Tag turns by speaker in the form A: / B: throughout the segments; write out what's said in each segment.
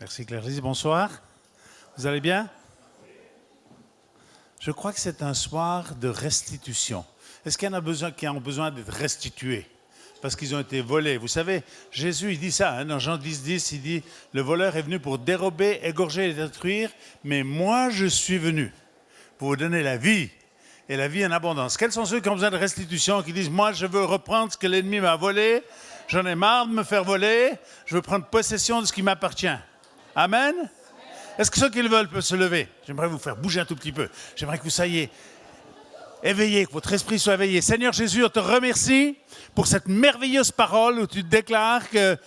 A: Merci Claire-Lise, bonsoir. Vous allez bien? Je crois que c'est un soir de restitution. Est-ce qu'il y en a besoin qui ont besoin d'être restitués? Parce qu'ils ont été volés. Vous savez, Jésus, il dit ça, dans Jean 10, 10, il dit « Le voleur est venu pour dérober, égorger et détruire, mais moi je suis venu pour vous donner la vie, et la vie en abondance. » Quels sont ceux qui ont besoin de restitution, qui disent « Moi je veux reprendre ce que l'ennemi m'a volé, j'en ai marre de me faire voler, je veux prendre possession de ce qui m'appartient. » Amen? Est-ce que ceux qui le veulent peuvent se lever? J'aimerais vous faire bouger un tout petit peu. J'aimerais que vous soyez éveillés, que votre esprit soit éveillé. Seigneur Jésus, on te remercie pour cette merveilleuse parole où tu déclares que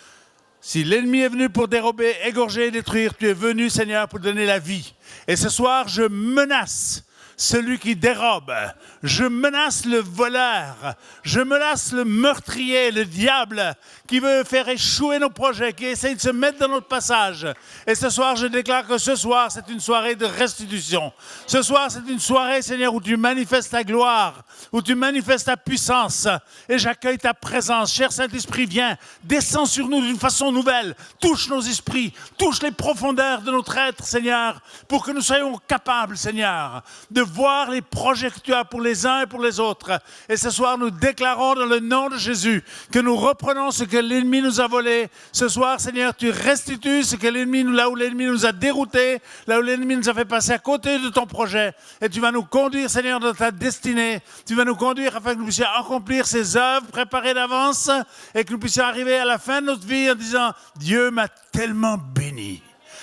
A: si l'ennemi est venu pour dérober, égorger et détruire, tu es venu, Seigneur, pour donner la vie. Et ce soir, je menace celui qui dérobe, je menace le voleur, je menace le meurtrier, le diable qui veut faire échouer nos projets, qui essaye de se mettre dans notre passage. Et ce soir, je déclare que ce soir, c'est une soirée de restitution. Ce soir, c'est une soirée, Seigneur, où tu manifestes ta gloire, où tu manifestes ta puissance. Et j'accueille ta présence. Cher Saint-Esprit, viens, descends sur nous d'une façon nouvelle. Touche nos esprits, touche les profondeurs de notre être, Seigneur, pour que nous soyons capables, Seigneur, de voir les projets que tu as pour les uns et pour les autres. Et ce soir, nous déclarons dans le nom de Jésus que nous reprenons ce que l'ennemi nous a volé. Ce soir, Seigneur, tu restitues ce que l'ennemi, là où l'ennemi nous a déroutés, là où l'ennemi nous a fait passer à côté de ton projet. Et tu vas nous conduire, Seigneur, dans ta destinée. Tu vas nous conduire afin que nous puissions accomplir ces œuvres préparées d'avance et que nous puissions arriver à la fin de notre vie en disant « Dieu m'a tellement béni. »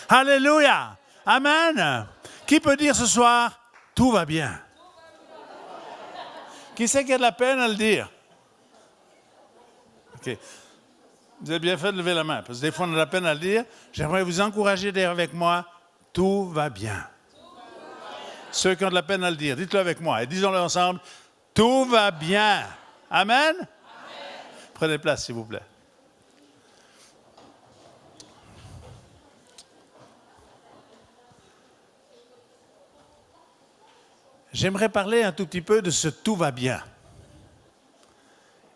A: Alléluia. Amen. Qui peut dire ce soir « Tout va bien ». Qui sait qu'il y a de la peine à le dire? OK. Vous avez bien fait de lever la main, parce que des fois, on a de la peine à le dire. J'aimerais vous encourager à dire avec moi « Tout va bien ». Ceux qui ont de la peine à le dire, dites-le avec moi et disons-le ensemble « Tout va bien ». Amen? Amen. Prenez place, s'il vous plaît. J'aimerais parler un tout petit peu de ce « tout va bien ».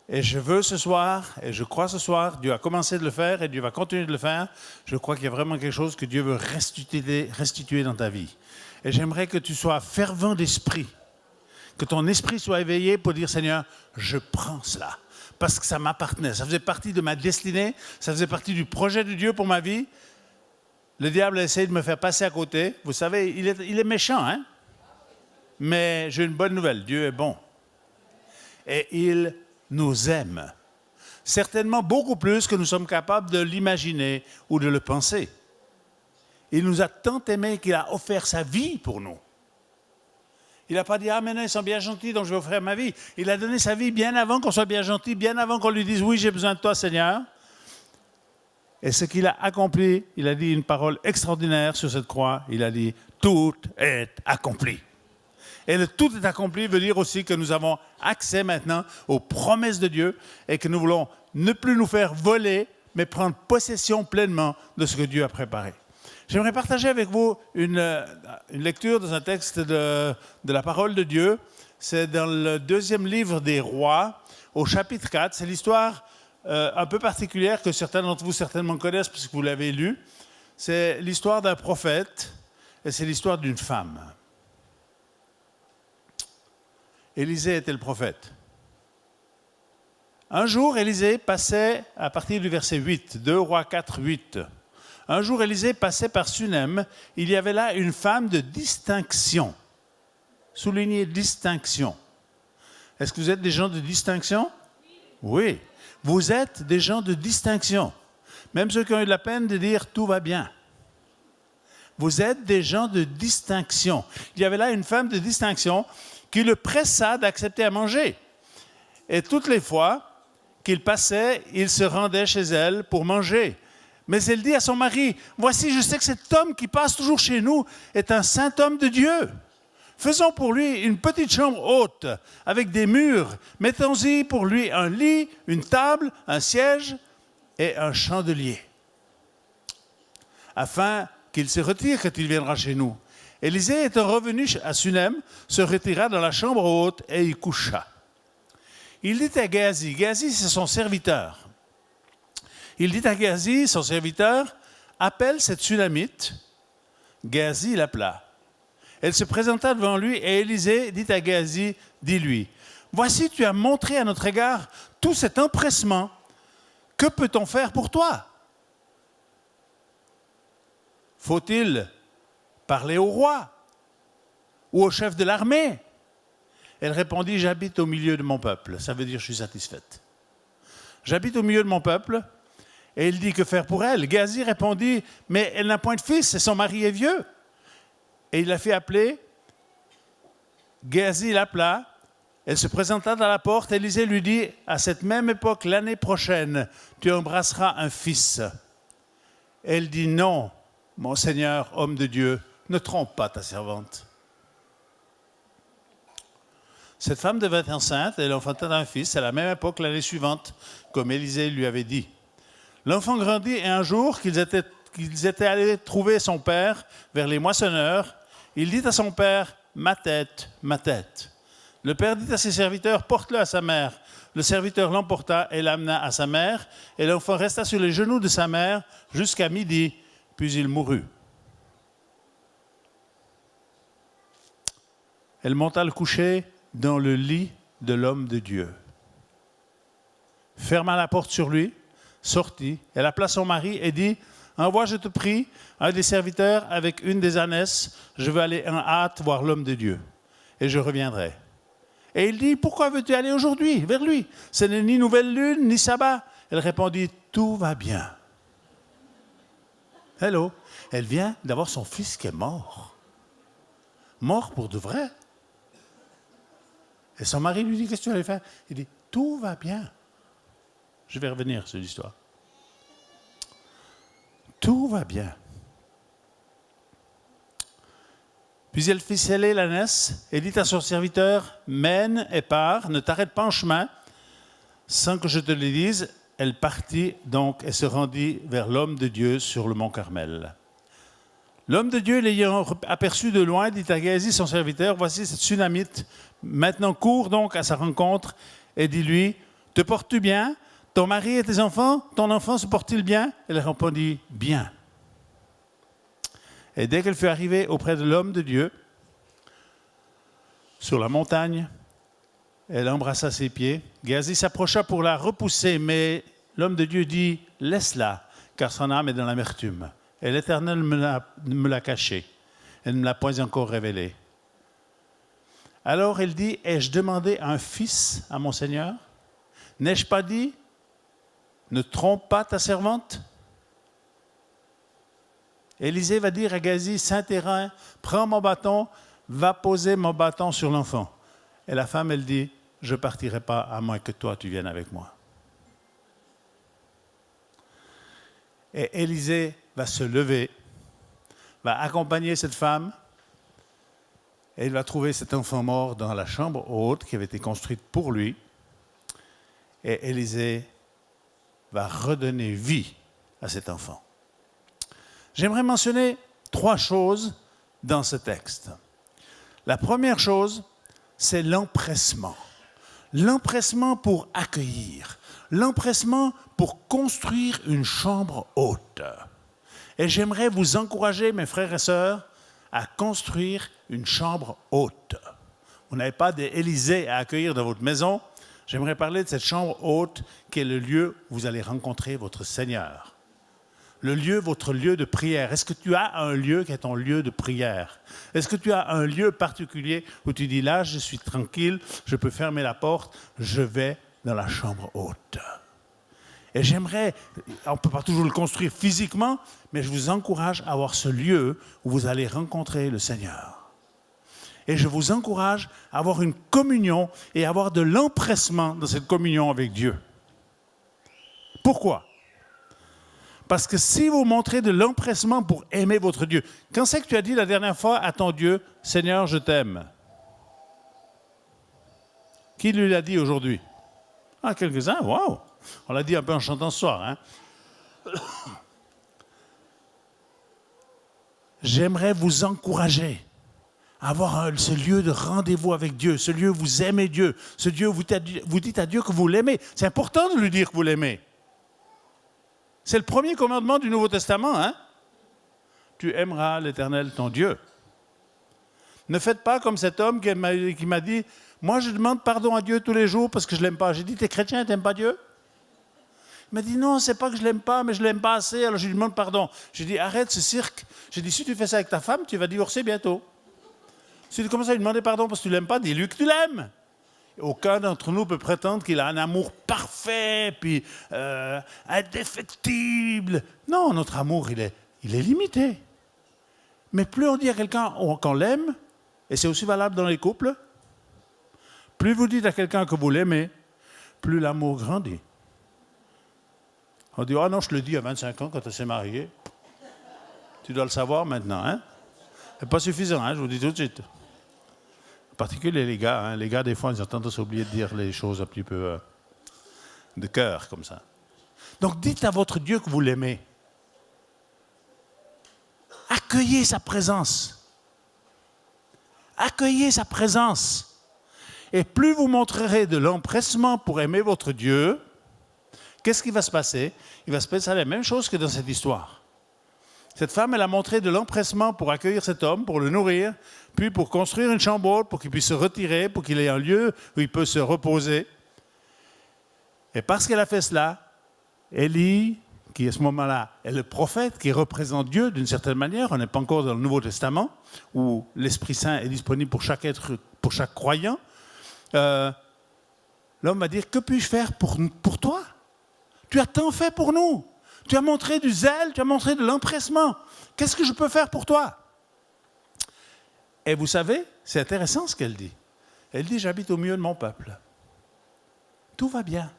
A: Et je veux ce soir, et je crois ce soir, Dieu a commencé de le faire et Dieu va continuer de le faire. Je crois qu'il y a vraiment quelque chose que Dieu veut restituer dans ta vie. Et j'aimerais que tu sois fervent d'esprit, que ton esprit soit éveillé pour dire « Seigneur, je prends cela ». Parce que ça m'appartenait, ça faisait partie de ma destinée, ça faisait partie du projet de Dieu pour ma vie. Le diable a essayé de me faire passer à côté. Vous savez, il est méchant, hein? Mais j'ai une bonne nouvelle, Dieu est bon. Et il nous aime. Certainement beaucoup plus que nous sommes capables de l'imaginer ou de le penser. Il nous a tant aimés qu'il a offert sa vie pour nous. Il n'a pas dit « Ah, maintenant ils sont bien gentils, donc je vais offrir ma vie ». Il a donné sa vie bien avant qu'on soit bien gentil, bien avant qu'on lui dise « Oui, j'ai besoin de toi, Seigneur ». Et ce qu'il a accompli, il a dit une parole extraordinaire sur cette croix. Il a dit « Tout est accompli ». Et le « tout est accompli » veut dire aussi que nous avons accès maintenant aux promesses de Dieu et que nous voulons ne plus nous faire voler, mais prendre possession pleinement de ce que Dieu a préparé. J'aimerais partager avec vous une lecture dans un texte de la parole de Dieu. C'est dans le 2e livre des Rois, au chapitre 4. C'est l'histoire un peu particulière que certains d'entre vous certainement connaissent parce que vous l'avez lu. C'est l'histoire d'un prophète et c'est l'histoire d'une femme. Élisée était le prophète. Un jour, Élisée passait, à partir du verset 8, 2 Rois 4, 8. Un jour, Élisée passait par Sunem. Il y avait là une femme de distinction. Soulignez distinction. Est-ce que vous êtes des gens de distinction? Oui. Vous êtes des gens de distinction. Même ceux qui ont eu de la peine de dire « tout va bien ». Vous êtes des gens de distinction. Il y avait là une femme de distinction qui le pressa d'accepter à manger. Et toutes les fois qu'il passait, il se rendait chez elle pour manger. Mais elle dit à son mari, « Voici, je sais que cet homme qui passe toujours chez nous est un saint homme de Dieu. Faisons pour lui une petite chambre haute avec des murs. Mettons-y pour lui un lit, une table, un siège et un chandelier. Afin qu'il se retire quand il viendra chez nous. » Élisée étant revenu à Sunem, se retira dans la chambre haute et y coucha. Il dit à Géasi, Géasi c'est son serviteur. Il dit à Géasi, son serviteur, appelle cette Sunamite, Géasi l'appela. Elle se présenta devant lui et Élisée dit à Géasi, dis-lui, voici tu as montré à notre égard tout cet empressement. Que peut-on faire pour toi? Faut-il parler au roi ou au chef de l'armée? Elle répondit, j'habite au milieu de mon peuple. Ça veut dire, je suis satisfaite. J'habite au milieu de mon peuple. Et il dit, que faire pour elle? Géasi répondit, mais elle n'a point de fils et son mari est vieux. Et il la fit appeler. Géasi l'appela. Elle se présenta dans la porte. Élisée lui dit, à cette même époque, l'année prochaine, tu embrasseras un fils. Elle dit, non, mon Seigneur, homme de Dieu, ne trompe pas ta servante. Cette femme devint enceinte, elle enfanta un fils à la même époque l'année suivante, comme Élisée lui avait dit. L'enfant grandit et un jour qu'ils étaient allés trouver son père vers les moissonneurs, il dit à son père, ma tête, ma tête. Le père dit à ses serviteurs, porte-le à sa mère. Le serviteur l'emporta et l'amena à sa mère, et l'enfant resta sur les genoux de sa mère jusqu'à midi, puis il mourut. Elle monta le coucher dans le lit de l'homme de Dieu. Ferma la porte sur lui, sortit, elle appela son mari et dit, envoie, je te prie, un des serviteurs avec une des ânesses, je veux aller en hâte voir l'homme de Dieu, et je reviendrai. Et il dit, pourquoi veux-tu aller aujourd'hui vers lui? Ce n'est ni nouvelle lune, ni sabbat. Elle répondit, tout va bien. Hello, elle vient d'avoir son fils qui est mort. Mort pour de vrai. Et son mari lui dit, qu'est-ce que tu vas aller faire? Il dit, tout va bien. Je vais revenir sur l'histoire. Tout va bien. Puis elle fit sceller l'ânesse et dit à son serviteur, mène et pars, ne t'arrête pas en chemin, sans que je te le dise. Elle partit donc et se rendit vers l'homme de Dieu sur le mont Carmel. L'homme de Dieu, l'ayant aperçu de loin, dit à Géasi, son serviteur, voici cette Sunamite. Maintenant, cours donc à sa rencontre et dis-lui, te portes-tu bien? Ton mari et tes enfants, ton enfant se portent-ils bien? Elle répondit, bien. Et dès qu'elle fut arrivée auprès de l'homme de Dieu, sur la montagne, elle embrassa ses pieds. Géasi s'approcha pour la repousser, mais l'homme de Dieu dit, laisse-la, car son âme est dans l'amertume. Et l'Éternel me l'a cachée. Elle ne me l'a point encore révélée. Alors elle dit, ai-je demandé un fils à mon Seigneur? N'ai-je pas dit, ne trompe pas ta servante? Élisée va dire à Géasi, Saint-Terrain, prends mon bâton, va poser mon bâton sur l'enfant. Et la femme, elle dit, je ne partirai pas à moins que toi, tu viennes avec moi. Et Élisée va se lever, va accompagner cette femme, et il va trouver cet enfant mort dans la chambre haute qui avait été construite pour lui. Et Élisée va redonner vie à cet enfant. J'aimerais mentionner 3 choses dans ce texte. La première chose, c'est l'empressement. L'empressement pour accueillir. L'empressement pour construire une chambre haute. Et j'aimerais vous encourager, mes frères et sœurs, à construire une chambre haute. Vous n'avez pas d'Élysée à accueillir dans votre maison. J'aimerais parler de cette chambre haute qui est le lieu où vous allez rencontrer votre Seigneur. Le lieu, votre lieu de prière. Est-ce que tu as un lieu qui est ton lieu de prière? Est-ce que tu as un lieu particulier où tu dis là, je suis tranquille, je peux fermer la porte, je vais dans la chambre haute? Et j'aimerais, on ne peut pas toujours le construire physiquement, mais je vous encourage à avoir ce lieu où vous allez rencontrer le Seigneur. Et je vous encourage à avoir une communion et à avoir de l'empressement dans cette communion avec Dieu. Pourquoi? Parce que si vous montrez de l'empressement pour aimer votre Dieu, quand c'est que tu as dit la dernière fois à ton Dieu, « Seigneur, je t'aime » Qui lui l'a dit aujourd'hui? Ah, quelques-uns, waouh! On l'a dit un peu en chantant ce soir. Hein? J'aimerais vous encourager à avoir ce lieu de rendez-vous avec Dieu, ce lieu où vous aimez Dieu, ce lieu où vous dites à Dieu que vous l'aimez. C'est important de lui dire que vous l'aimez. C'est le premier commandement du Nouveau Testament. Hein? tu aimeras l'Éternel ton Dieu. Ne faites pas comme cet homme qui m'a dit, moi je demande pardon à Dieu tous les jours parce que je ne l'aime pas. J'ai dit, t'es chrétien, tu n'aimes pas Dieu? Il m'a dit, non, c'est pas que je ne l'aime pas, mais je ne l'aime pas assez, alors je lui demande pardon. J'ai dit, arrête ce cirque. J'ai dit, si tu fais ça avec ta femme, tu vas divorcer bientôt. Si tu commences à lui demander pardon parce que tu ne l'aimes pas, dis-lui que tu l'aimes. Aucun d'entre nous peut prétendre qu'il a un amour parfait, puis indéfectible. Non, notre amour, il est limité. Mais plus on dit à quelqu'un qu'on l'aime, et c'est aussi valable dans les couples, plus vous dites à quelqu'un que vous l'aimez, plus l'amour grandit. On dit, ah non, je te le dis à 25 ans quand tu s'est marié. Tu dois le savoir maintenant, hein? C'est pas suffisant, hein, je vous dis tout de suite. En particulier les gars. Hein. Les gars, des fois, ils ont tendance à oublier de dire les choses un petit peu de cœur, comme ça. Donc, dites à votre Dieu que vous l'aimez. Accueillez sa présence. Accueillez sa présence. Et plus vous montrerez de l'empressement pour aimer votre Dieu, qu'est-ce qui va se passer? Il va se passer la même chose que dans cette histoire. Cette femme, elle a montré de l'empressement pour accueillir cet homme, pour le nourrir, puis pour construire une chambre haute, pour qu'il puisse se retirer, pour qu'il ait un lieu où il peut se reposer. Et parce qu'elle a fait cela, Élie, qui à ce moment-là est le prophète, qui représente Dieu d'une certaine manière, on n'est pas encore dans le Nouveau Testament, où l'Esprit Saint est disponible pour chaque être, pour chaque croyant, l'homme va dire, que puis-je faire pour toi? Tu as tant fait pour nous. Tu as montré du zèle, tu as montré de l'empressement. Qu'est-ce que je peux faire pour toi? Et vous savez, c'est intéressant ce qu'elle dit. Elle dit, j'habite au milieu de mon peuple. Tout va bien.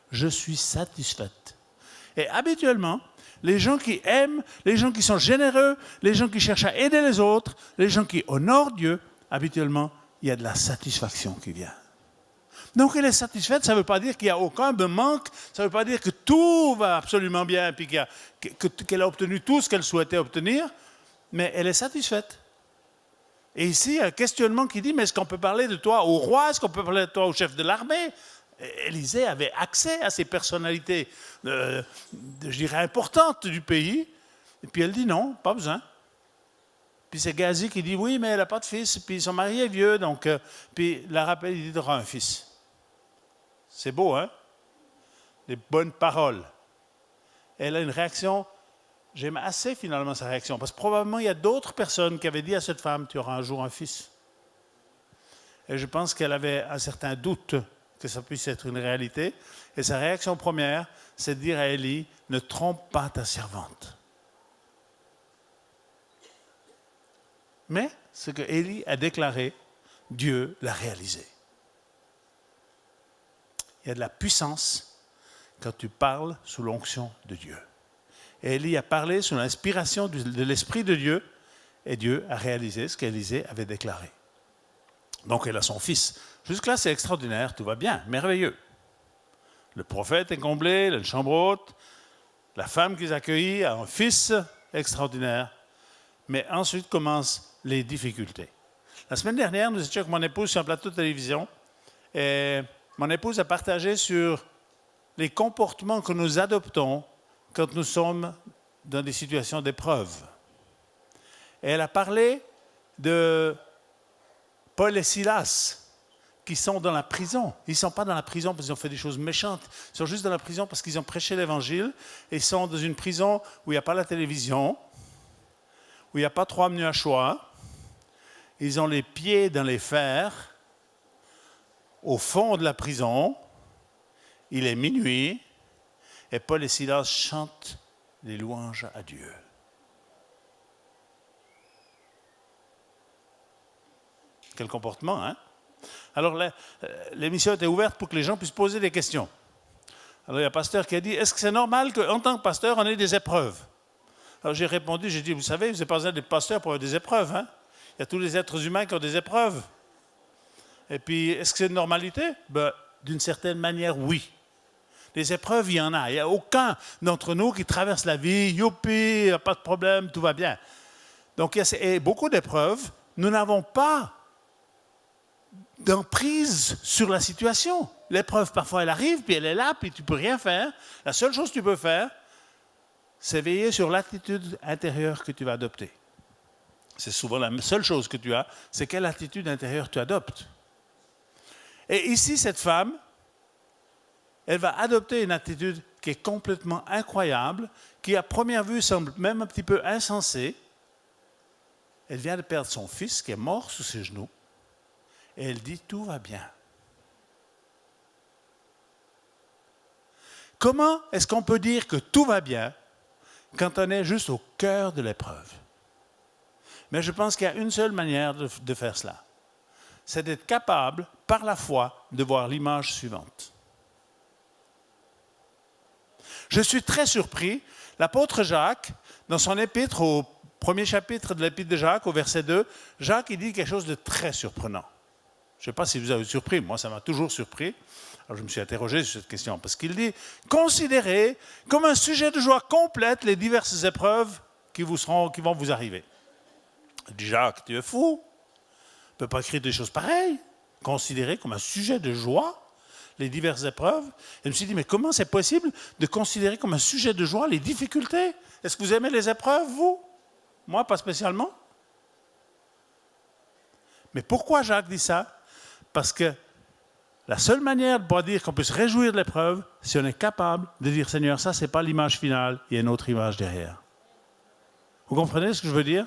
A: Je suis satisfaite. Et habituellement, les gens qui aiment, les gens qui sont généreux, les gens qui cherchent à aider les autres, les gens qui honorent Dieu, habituellement, il y a de la satisfaction qui vient. Donc, elle est satisfaite, ça ne veut pas dire qu'il n'y a aucun manque, ça ne veut pas dire que tout va absolument bien, puis qu'elle a obtenu tout ce qu'elle souhaitait obtenir, mais elle est satisfaite. Et ici, il y a un questionnement qui dit, mais est-ce qu'on peut parler de toi au roi? Est-ce qu'on peut parler de toi au chef de l'armée? Élisée avait accès à ces personnalités, je dirais, importantes du pays, et puis elle dit non, pas besoin. Puis c'est Gazi qui dit, oui, mais elle n'a pas de fils, puis son mari est vieux, donc, puis la rappelle, il dit, tu auras un fils. C'est beau, hein? Des bonnes paroles. Elle a une réaction, j'aime assez finalement sa réaction, parce que probablement il y a d'autres personnes qui avaient dit à cette femme, tu auras un jour un fils. Et je pense qu'elle avait un certain doute que ça puisse être une réalité. Et sa réaction première, c'est de dire à Élie, ne trompe pas ta servante. Mais ce que Élie a déclaré, Dieu l'a réalisé. Il y a de la puissance quand tu parles sous l'onction de Dieu. Et Élie a parlé sous l'inspiration de l'Esprit de Dieu, et Dieu a réalisé ce qu'Élisée avait déclaré. Donc elle a son fils. Jusque-là, c'est extraordinaire, tout va bien, merveilleux. Le prophète est comblé, il a une chambre haute, la femme qu'ils accueillit a un fils extraordinaire. Mais ensuite commencent les difficultés. La semaine dernière, nous étions avec mon épouse sur un plateau de télévision, et mon épouse a partagé sur les comportements que nous adoptons quand nous sommes dans des situations d'épreuve. Et elle a parlé de Paul et Silas, qui sont dans la prison. Ils ne sont pas dans la prison parce qu'ils ont fait des choses méchantes. Ils sont juste dans la prison parce qu'ils ont prêché l'Évangile. Et ils sont dans une prison où il n'y a pas la télévision, où il n'y a pas 3 menus à choix. Ils ont les pieds dans les fers, au fond de la prison. Il est minuit et Paul et Silas chantent les louanges à Dieu. Quel comportement, hein? Alors, l'émission était ouverte pour que les gens puissent poser des questions. Alors, il y a un pasteur qui a dit, est-ce que c'est normal qu'en tant que pasteur, on ait des épreuves? Alors, j'ai répondu, j'ai dit, vous savez, vous n'avez pas besoin d'être pasteur pour avoir des épreuves, hein? Il y a tous les êtres humains qui ont des épreuves. Et puis, est-ce que c'est une normalité? Ben, d'une certaine manière, oui. Des épreuves, il y en a. Il n'y a aucun d'entre nous qui traverse la vie, youpi, pas de problème, tout va bien. Donc, il y a beaucoup d'épreuves. Nous n'avons pas d'emprise sur la situation. L'épreuve, parfois, elle arrive, puis elle est là, puis tu ne peux rien faire. La seule chose que tu peux faire, c'est veiller sur l'attitude intérieure que tu vas adopter. C'est souvent la seule chose que tu as, c'est quelle attitude intérieure tu adoptes. Et ici, cette femme, elle va adopter une attitude qui est complètement incroyable, qui à première vue semble même un petit peu insensée. Elle vient de perdre son fils qui est mort sous ses genoux. Et elle dit, tout va bien. Comment est-ce qu'on peut dire que tout va bien quand on est juste au cœur de l'épreuve? Mais je pense qu'il y a une seule manière de faire cela. C'est d'être capable, par la foi, de voir l'image suivante. Je suis très surpris, l'apôtre Jacques, dans son épître, au premier chapitre de l'épître de Jacques, au verset 2, Jacques il dit quelque chose de très surprenant. Je ne sais pas si vous avez surpris, moi ça m'a toujours surpris. Alors je me suis interrogé sur cette question, parce qu'il dit « Considérez comme un sujet de joie complète les diverses épreuves qui vont vous arriver. » Il dit « Jacques, tu es fou, on ne peut pas écrire des choses pareilles. Considérer comme un sujet de joie les diverses épreuves. » Et je me suis dit « Mais comment c'est possible de considérer comme un sujet de joie les difficultés? Est-ce que vous aimez les épreuves, vous? Moi, pas spécialement. » Mais pourquoi Jacques dit ça? Parce que la seule manière de pouvoir dire qu'on peut se réjouir de l'épreuve, si on est capable de dire, Seigneur, ça, ce n'est pas l'image finale, il y a une autre image derrière. Vous comprenez ce que je veux dire?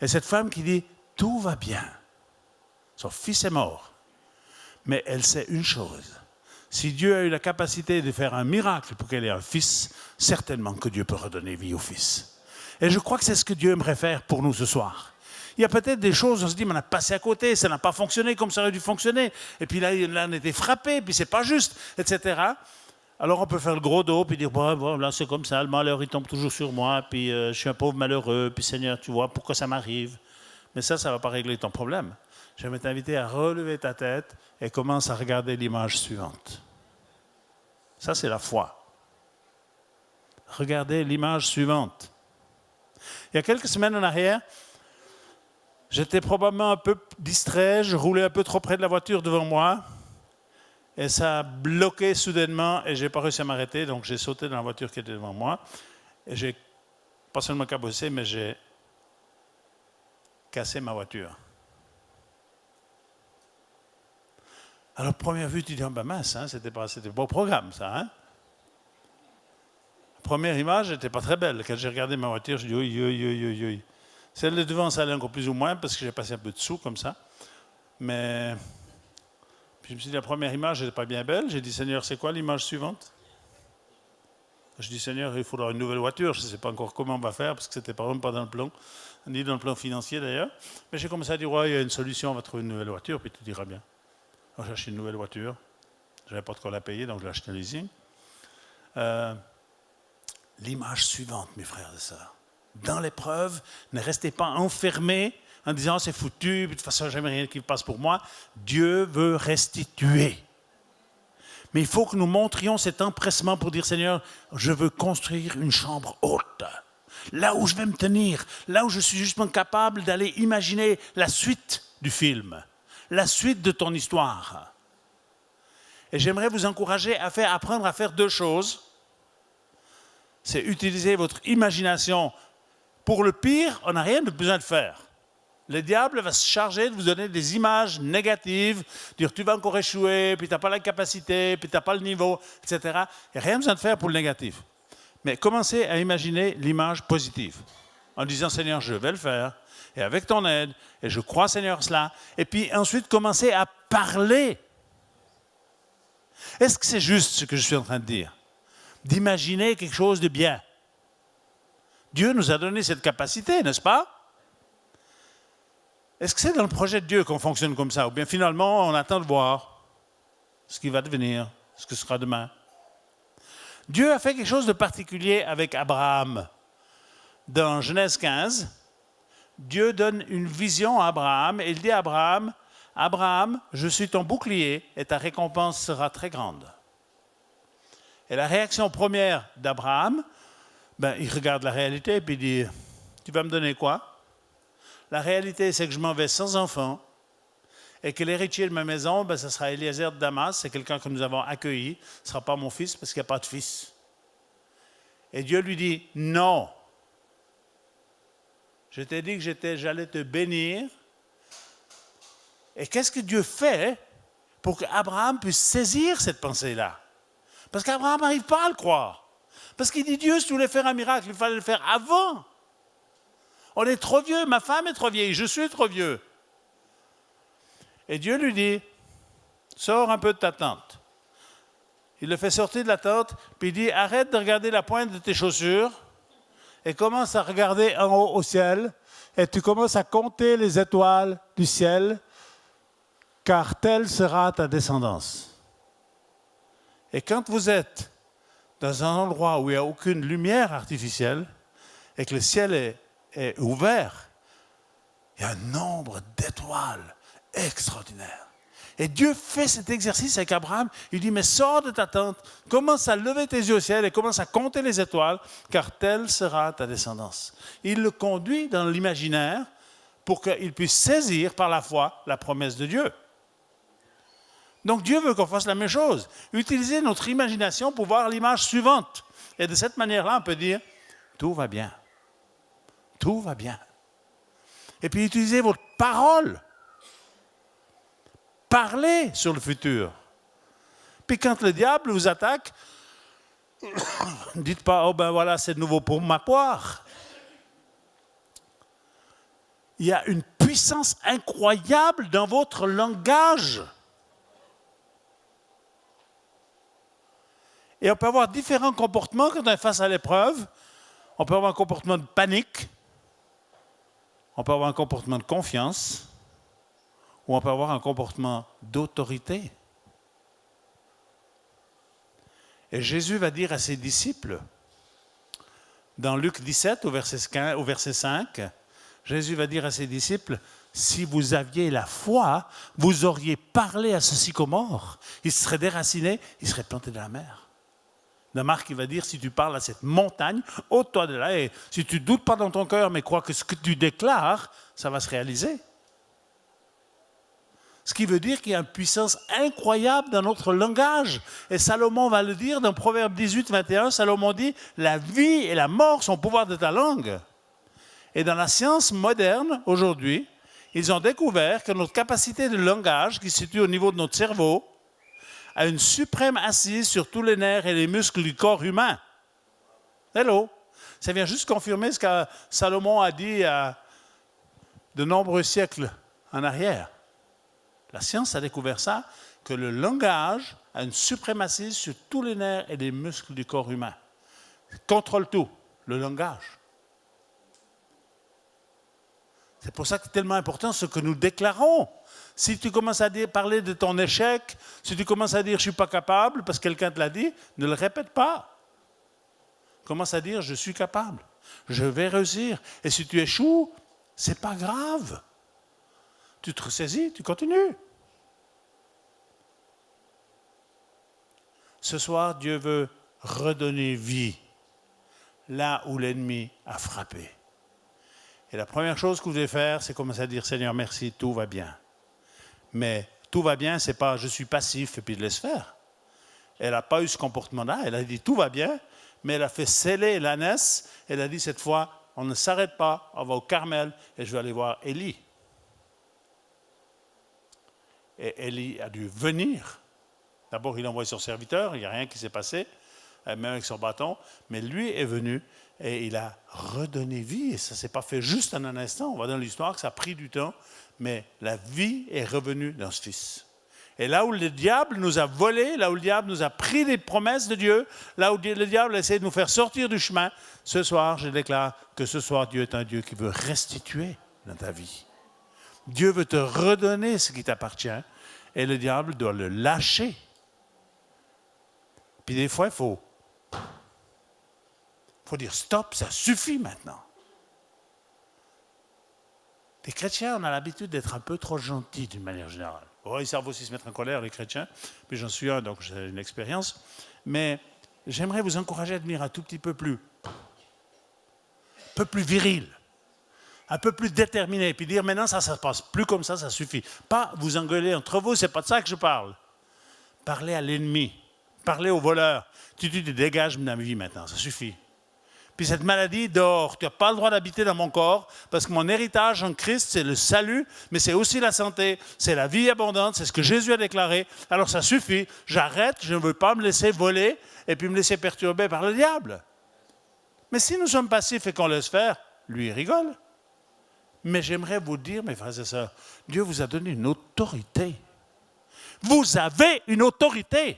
A: Et cette femme qui dit, tout va bien. Son fils est mort. Mais elle sait une chose. Si Dieu a eu la capacité de faire un miracle pour qu'elle ait un fils, certainement que Dieu peut redonner vie au fils. Et je crois que c'est ce que Dieu aimerait faire pour nous ce soir. Il y a peut-être des choses, on se dit, mais on a passé à côté, ça n'a pas fonctionné comme ça aurait dû fonctionner. Et puis là on a été frappé, puis c'est pas juste, etc. Alors on peut faire le gros dos, puis dire, bon, là c'est comme ça, le malheur il tombe toujours sur moi, puis je suis un pauvre malheureux, puis Seigneur, tu vois, pourquoi ça m'arrive? Mais ça ne va pas régler ton problème. Je vais t'inviter à relever ta tête et commence à regarder l'image suivante. Ça c'est la foi. Regardez l'image suivante. Il y a quelques semaines en arrière, j'étais probablement un peu distrait, je roulais un peu trop près de la voiture devant moi et ça a bloqué soudainement et je n'ai pas réussi à m'arrêter, donc j'ai sauté dans la voiture qui était devant moi et j'ai pas seulement cabossé, mais j'ai cassé ma voiture. Alors, première vue, tu dis, oh, ben mince, hein, c'était un beau programme, ça. Hein? Première image n'était pas très belle. Quand j'ai regardé ma voiture, je dis, oui. Celle de devant, ça allait encore plus ou moins, parce que j'ai passé un peu de sous comme ça. Mais puis je me suis dit, la première image n'était pas bien belle. J'ai dit, Seigneur, c'est quoi l'image suivante? Je dis, Seigneur, il faudra une nouvelle voiture. Je ne sais pas encore comment on va faire, parce que ce n'était pas dans le plan, ni dans le plan financier d'ailleurs. Mais j'ai commencé à dire, ouais, il y a une solution, on va trouver une nouvelle voiture, puis tout ira bien. Alors, j'ai acheté une nouvelle voiture. Je n'avais pas de quoi la payer, donc je l'ai acheté en leasing. L'image suivante, mes frères et sœurs. Dans l'épreuve, ne restez pas enfermés en disant c'est foutu, de toute façon, jamais rien qui passe pour moi. Dieu veut restituer. Mais il faut que nous montrions cet empressement pour dire Seigneur, je veux construire une chambre haute. Là où je vais me tenir, là où je suis justement capable d'aller imaginer la suite du film, la suite de ton histoire. Et j'aimerais vous encourager à apprendre à faire deux choses. C'est utiliser votre imagination. Pour le pire, on n'a rien de besoin de faire. Le diable va se charger de vous donner des images négatives, dire tu vas encore échouer, puis tu n'as pas la capacité, puis tu n'as pas le niveau, etc. Il n'y a rien besoin de faire pour le négatif. Mais commencez à imaginer l'image positive. En disant Seigneur, je vais le faire, et avec ton aide, et je crois Seigneur cela. Et puis ensuite, commencez à parler. Est-ce que c'est juste ce que je suis en train de dire? D'imaginer quelque chose de bien. Dieu nous a donné cette capacité, n'est-ce pas? Est-ce que c'est dans le projet de Dieu qu'on fonctionne comme ça? Ou bien finalement, on attend de voir ce qui va devenir, ce que sera demain? Dieu a fait quelque chose de particulier avec Abraham. Dans Genèse 15, Dieu donne une vision à Abraham et il dit à Abraham, « Abraham, je suis ton bouclier et ta récompense sera très grande. » Et la réaction première d'Abraham, il regarde la réalité et puis il dit, tu vas me donner quoi? La réalité, c'est que je m'en vais sans enfant et que l'héritier de ma maison, ce sera Eliezer de Damas, c'est quelqu'un que nous avons accueilli. Ce ne sera pas mon fils parce qu'il n'y a pas de fils. Et Dieu lui dit, non. Je t'ai dit que j'allais te bénir. Et qu'est-ce que Dieu fait pour qu'Abraham puisse saisir cette pensée-là? Parce qu'Abraham n'arrive pas à le croire. Parce qu'il dit, Dieu, si tu voulais faire un miracle, il fallait le faire avant. On est trop vieux, ma femme est trop vieille, je suis trop vieux. Et Dieu lui dit, sors un peu de ta tente. Il le fait sortir de la tente, puis il dit, arrête de regarder la pointe de tes chaussures et commence à regarder en haut au ciel et tu commences à compter les étoiles du ciel, car telle sera ta descendance. Et quand vous êtes dans un endroit où il n'y a aucune lumière artificielle et que le ciel est ouvert, il y a un nombre d'étoiles extraordinaire. Et Dieu fait cet exercice avec Abraham. Il dit, mais sors de ta tente, commence à lever tes yeux au ciel et commence à compter les étoiles, car telle sera ta descendance. Il le conduit dans l'imaginaire pour qu'il puisse saisir par la foi la promesse de Dieu. Donc Dieu veut qu'on fasse la même chose. Utiliser notre imagination pour voir l'image suivante. Et de cette manière-là, on peut dire, tout va bien. Tout va bien. Et puis utilisez votre parole. Parlez sur le futur. Puis quand le diable vous attaque, ne dites pas, oh ben voilà, c'est de nouveau pour ma poire. Il y a une puissance incroyable dans votre langage. Et on peut avoir différents comportements quand on est face à l'épreuve. On peut avoir un comportement de panique. On peut avoir un comportement de confiance. Ou on peut avoir un comportement d'autorité. Et Jésus va dire à ses disciples, dans Luc 17, au verset 5, Jésus va dire à ses disciples, si vous aviez la foi, vous auriez parlé à ce sycomore, il serait déraciné, il serait planté dans la mer. Dans Marc, il va dire, si tu parles à cette montagne, ôte-toi de là, et si tu ne doutes pas dans ton cœur, mais crois que ce que tu déclares, ça va se réaliser. Ce qui veut dire qu'il y a une puissance incroyable dans notre langage. Et Salomon va le dire dans Proverbe 18, 21, Salomon dit, la vie et la mort sont au pouvoir de ta langue. Et dans la science moderne, aujourd'hui, ils ont découvert que notre capacité de langage, qui se situe au niveau de notre cerveau, a une suprême assise sur tous les nerfs et les muscles du corps humain. Hello! Ça vient juste confirmer ce que Salomon a dit il y a de nombreux siècles en arrière. La science a découvert ça, que le langage a une suprématie sur tous les nerfs et les muscles du corps humain. Contrôle tout, le langage. C'est pour ça que c'est tellement important ce que nous déclarons. Si tu commences à parler de ton échec, si tu commences à dire « je ne suis pas capable » parce que quelqu'un te l'a dit, ne le répète pas. Commence à dire « je suis capable, je vais réussir ». Et si tu échoues, ce n'est pas grave. Tu te ressaisis, tu continues. Ce soir, Dieu veut redonner vie là où l'ennemi a frappé. Et la première chose que vous devez faire, c'est commencer à dire « Seigneur, merci, tout va bien ». Mais tout va bien, ce n'est pas « je suis passif et puis je laisse faire ». Elle n'a pas eu ce comportement-là, elle a dit « tout va bien », mais elle a fait sceller l'ânesse, elle a dit cette fois « on ne s'arrête pas, on va au Carmel et je vais aller voir Élie ». Et Élie a dû venir. D'abord, il a envoyé son serviteur, il n'y a rien qui s'est passé, même avec son bâton, mais lui est venu et il a redonné vie. Et ça ne s'est pas fait juste en un instant. On va dans l'histoire que ça a pris du temps, mais la vie est revenue dans ce fils. Et là où le diable nous a volé, là où le diable nous a pris des promesses de Dieu, là où le diable a essayé de nous faire sortir du chemin, ce soir, je déclare que ce soir, Dieu est un Dieu qui veut restituer dans ta vie. Dieu veut te redonner ce qui t'appartient et le diable doit le lâcher. Puis des fois, il faut dire stop, ça suffit maintenant. Les chrétiens, on a l'habitude d'être un peu trop gentils d'une manière générale. Oh, ils savent aussi se mettre en colère, les chrétiens, puis j'en suis un, donc j'ai une expérience. Mais j'aimerais vous encourager à devenir un tout petit peu plus viril, un peu plus déterminé, puis dire maintenant ça se passe plus comme ça suffit. Pas vous engueuler entre vous, c'est pas de ça que je parle. Parlez à l'ennemi, parlez au voleur. Tu te dégages de ma vie maintenant, ça suffit. Puis cette maladie dehors. Tu n'as pas le droit d'habiter dans mon corps parce que mon héritage en Christ, c'est le salut, mais c'est aussi la santé, c'est la vie abondante, c'est ce que Jésus a déclaré. Alors ça suffit, j'arrête, je ne veux pas me laisser voler et puis me laisser perturber par le diable. Mais si nous sommes passifs et qu'on laisse faire, lui, il rigole. Mais j'aimerais vous dire, mes frères et sœurs, Dieu vous a donné une autorité. Vous avez une autorité.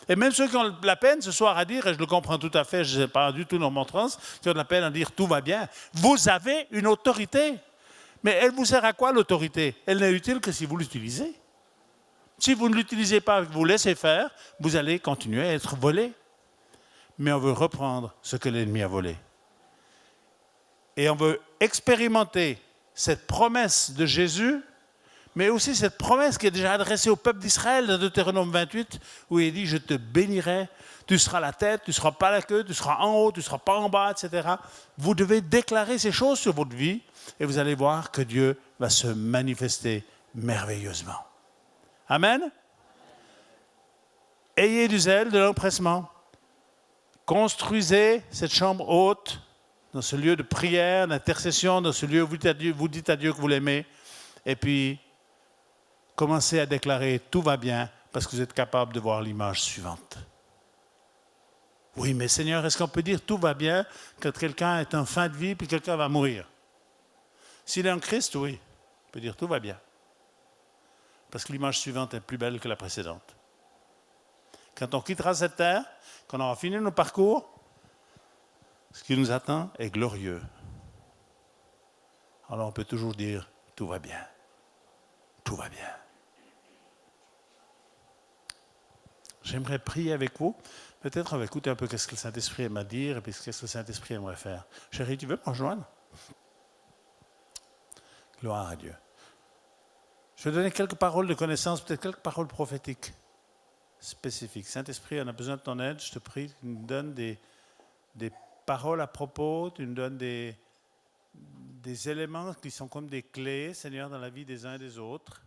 A: Et même ceux qui ont la peine ce soir à dire, et je le comprends tout à fait, je ne sais pas du tout dans mon trans, qui ont de la peine à dire tout va bien, vous avez une autorité. Mais elle vous sert à quoi l'autorité? Elle n'est utile que si vous l'utilisez. Si vous ne l'utilisez pas, vous laissez faire, vous allez continuer à être volé. Mais on veut reprendre ce que l'ennemi a volé. Et on veut expérimenter cette promesse de Jésus, mais aussi cette promesse qui est déjà adressée au peuple d'Israël dans Deutéronome 28, où il dit « Je te bénirai, tu seras la tête, tu ne seras pas la queue, tu seras en haut, tu ne seras pas en bas, etc. » Vous devez déclarer ces choses sur votre vie et vous allez voir que Dieu va se manifester merveilleusement. Amen. Ayez du zèle, de l'empressement. Construisez cette chambre haute dans ce lieu de prière, d'intercession, dans ce lieu où vous dites à Dieu que vous l'aimez. Et puis, commencez à déclarer « tout va bien » parce que vous êtes capable de voir l'image suivante. Oui, mais Seigneur, est-ce qu'on peut dire « tout va bien » quand quelqu'un est en fin de vie puis quelqu'un va mourir? S'il est en Christ, oui, on peut dire « tout va bien ». Parce que l'image suivante est plus belle que la précédente. Quand on quittera cette terre, quand on aura fini nos parcours, ce qui nous attend est glorieux. Alors on peut toujours dire « tout va bien ». Tout va bien. J'aimerais prier avec vous. Peut-être on va écouter un peu ce que le Saint-Esprit aime à dire et puis ce que le Saint-Esprit aimerait faire. Chérie, tu veux me rejoindre? Gloire à Dieu. Je vais donner quelques paroles de connaissance, peut-être quelques paroles prophétiques spécifiques. Saint-Esprit, on a besoin de ton aide. Je te prie, tu nous donnes des paroles à propos, tu nous donnes des éléments qui sont comme des clés, Seigneur, dans la vie des uns et des autres.